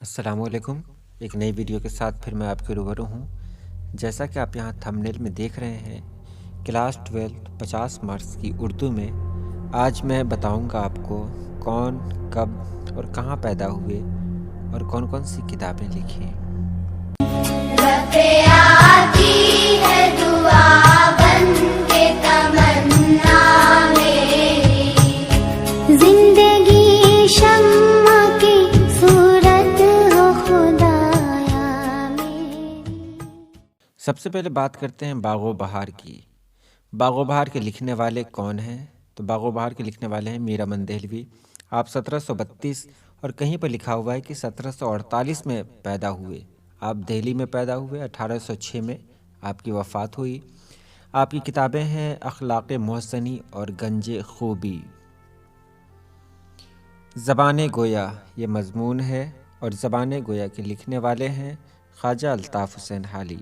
السلام علیکم، ایک نئی ویڈیو کے ساتھ پھر میں آپ کے روبرو ہوں۔ جیسا کہ آپ یہاں تھمبنیل میں دیکھ رہے ہیں، کلاس 12 50 مارکس کی اردو میں آج میں بتاؤں گا آپ کو کون، کب اور کہاں پیدا ہوئے اور کون کون سی کتابیں لکھی۔ سب سے پہلے بات کرتے ہیں باغ و بہار کی۔ باغ و بہار کے لکھنے والے کون ہیں؟ تو باغ و بہار کے لکھنے والے ہیں میر امن دہلوی۔ آپ 1732 اور کہیں پر لکھا ہوا ہے کہ 1748 میں پیدا ہوئے۔ آپ دہلی میں پیدا ہوئے، 1806 میں آپ کی وفات ہوئی۔ آپ کی کتابیں ہیں اخلاق محسنی اور گنج خوبی۔ زبان گویا یہ مضمون ہے اور زبان گویا کے لکھنے والے ہیں خواجہ الطاف حسین حالی۔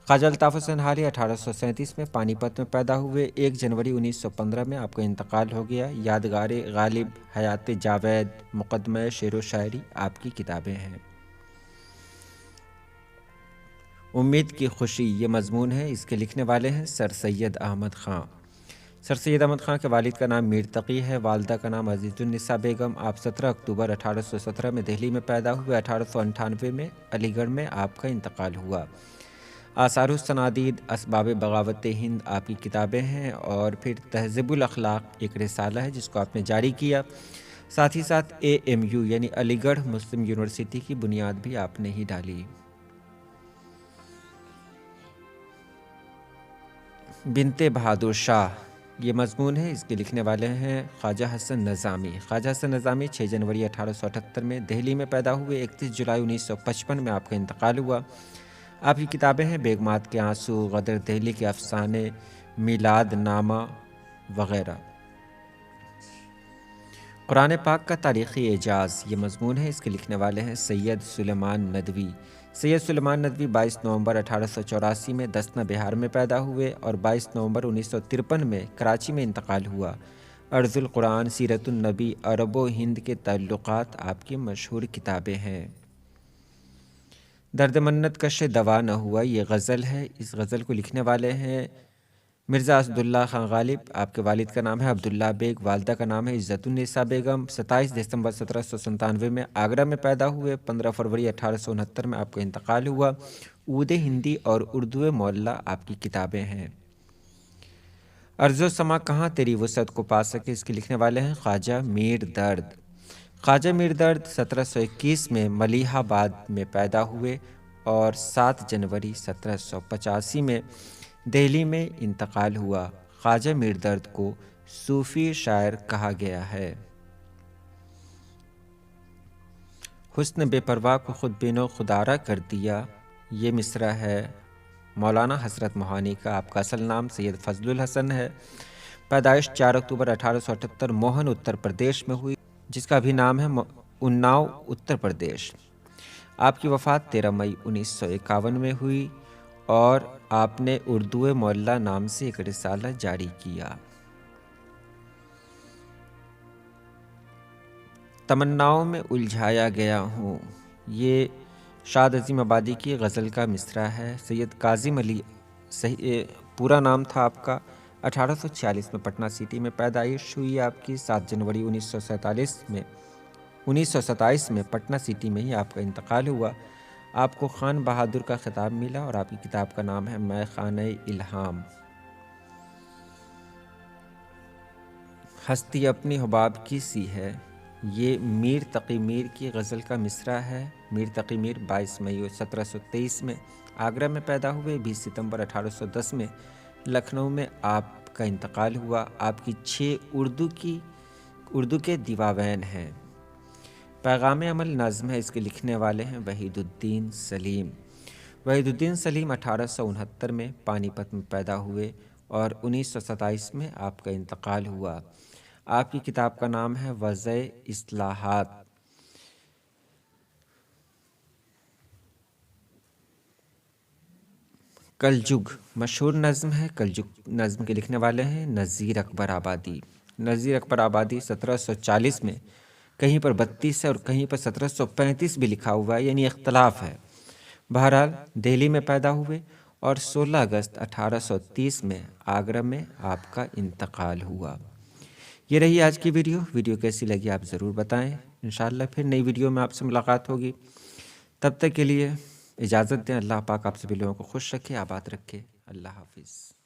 خواجہ الطاف حسین حالی 1837 میں پانی پت میں پیدا ہوئے۔ 1 جنوری 1915 میں آپ کا انتقال ہو گیا۔ یادگار غالب، حیات جاوید، مقدمہ شعر و شاعری آپ کی کتابیں ہیں۔ امید کی خوشی یہ مضمون ہے، اس کے لکھنے والے ہیں سر سید احمد خان۔ سر سید احمد خان کے والد کا نام میر تقی ہے، والدہ کا نام عزیز النساء بیگم۔ آپ 17 اکتوبر 1817 میں دہلی میں پیدا ہوئے۔ 1898 میں علی گڑھ میں آپ کا انتقال ہوا۔ آثار الصنادید، اسباب بغاوت ہند آپ کی کتابیں ہیں، اور پھر تہذیب الاخلاق ایک رسالہ ہے جس کو آپ نے جاری کیا۔ ساتھ ہی ساتھ AMU یعنی علی گڑھ مسلم یونیورسٹی کی بنیاد بھی آپ نے ہی ڈالی۔ بنت بہادر شاہ یہ مضمون ہے، اس کے لکھنے والے ہیں خواجہ حسن نظامی۔ خواجہ حسن نظامی 6 جنوری 1878 میں دہلی میں پیدا ہوئے۔ 31 جولائی 1955 میں آپ کا انتقال ہوا۔ آپ کی کتابیں ہیں بیگمات کے آنسو، غدر دہلی کے افسانے، میلاد نامہ وغیرہ۔ قرآن پاک کا تاریخی اعجاز یہ مضمون ہے، اس کے لکھنے والے ہیں سید سلیمان ندوی۔ سید سلیمان ندوی 22 نومبر 1884 میں دسنا بہار میں پیدا ہوئے اور 22 نومبر 1953 میں کراچی میں انتقال ہوا۔ ارض القرآن، سیرت النبی، عرب و ہند کے تعلقات آپ کی مشہور کتابیں ہیں۔ درد منت کش دوا نہ ہوا یہ غزل ہے، اس غزل کو لکھنے والے ہیں مرزا اسداللہ خان غالب۔ آپ کے والد کا نام ہے عبداللہ بیگ، والدہ کا نام ہے عزت النساء بیگم۔ 27 دسمبر 1797 میں آگرہ میں پیدا ہوئے۔ 15 فروری 1869 میں آپ کا انتقال ہوا۔ عود ہندی اور اردو معلیٰ آپ کی کتابیں ہیں۔ ارض و سما کہاں تیری وسعت کو پا سکے، اس کے لکھنے والے ہیں خواجہ میر درد۔ خواجہ میر درد 1721 میں ملیح آباد میں پیدا ہوئے اور 7 جنوری 1785 میں دہلی میں انتقال ہوا۔ خواجہ میر درد کو صوفی شاعر کہا گیا ہے۔ حسن بے پرواہ کو خود بینو خودآرا کر دیا یہ مصرع ہے مولانا حسرت موہانی کا۔ آپ کا اصل نام سید فضل الحسن ہے۔ پیدائش 4 اکتوبر 1878 موہن اتر پردیش میں ہوئی، جس کا بھی نام ہے اناؤ اتر پردیش۔ آپ کی وفات 13 مئی 1951 میں ہوئی اور آپ نے اردو معلیٰ نام سے ایک رسالہ جاری کیا۔ تمناؤں میں الجھایا گیا ہوں یہ شاد عظیم آبادی کی غزل کا مصرع ہے۔ سید کاظم علی پورا نام تھا آپ کا۔ 1846 میں پٹنہ سٹی میں پیدائش ہوئی آپ کی۔ 7 جنوری 1927 میں پٹنہ سٹی میں ہی آپ کا انتقال ہوا۔ آپ کو خان بہادر کا خطاب ملا اور آپ کی کتاب کا نام ہے میں خانہ الہام۔ ہستی اپنی حباب کی سی ہے یہ میر تقی میر کی غزل کا مصرع ہے۔ میر تقی میر 22 مئی 1723 میں آگرہ میں پیدا ہوئے۔ 20 ستمبر 1810 میں لکھنؤ میں آپ کا انتقال ہوا۔ آپ کی 6 اردو کے دیواوین ہیں۔ پیغام عمل نظم ہے، اس کے لکھنے والے ہیں وحید الدین سلیم۔ وحید الدین سلیم 1869 میں پانی پت میں پیدا ہوئے اور 1927 میں آپ کا انتقال ہوا۔ آپ کی کتاب کا نام ہے وضع اصلاحات۔ کلجگ مشہور نظم ہے۔ کلجگ نظم کے لکھنے والے ہیں نذیر اکبر آبادی۔ نذیر اکبر آبادی 1740 میں کہیں پر 32 ہے اور کہیں پر 1735 بھی لکھا ہوا ہے، یعنی اختلاف ہے۔ بہرحال دہلی میں پیدا ہوئے اور 16 اگست 1830 میں آگرہ میں آپ کا انتقال ہوا۔ یہ رہی آج کی ویڈیو کیسی لگی آپ ضرور بتائیں۔ انشاءاللہ پھر نئی ویڈیو میں آپ سے ملاقات ہوگی، تب تک کے لیے اجازت دیں۔ اللہ پاک آپ سبھی لوگوں کو خوش رکھے، آباد رکھے۔ اللہ حافظ۔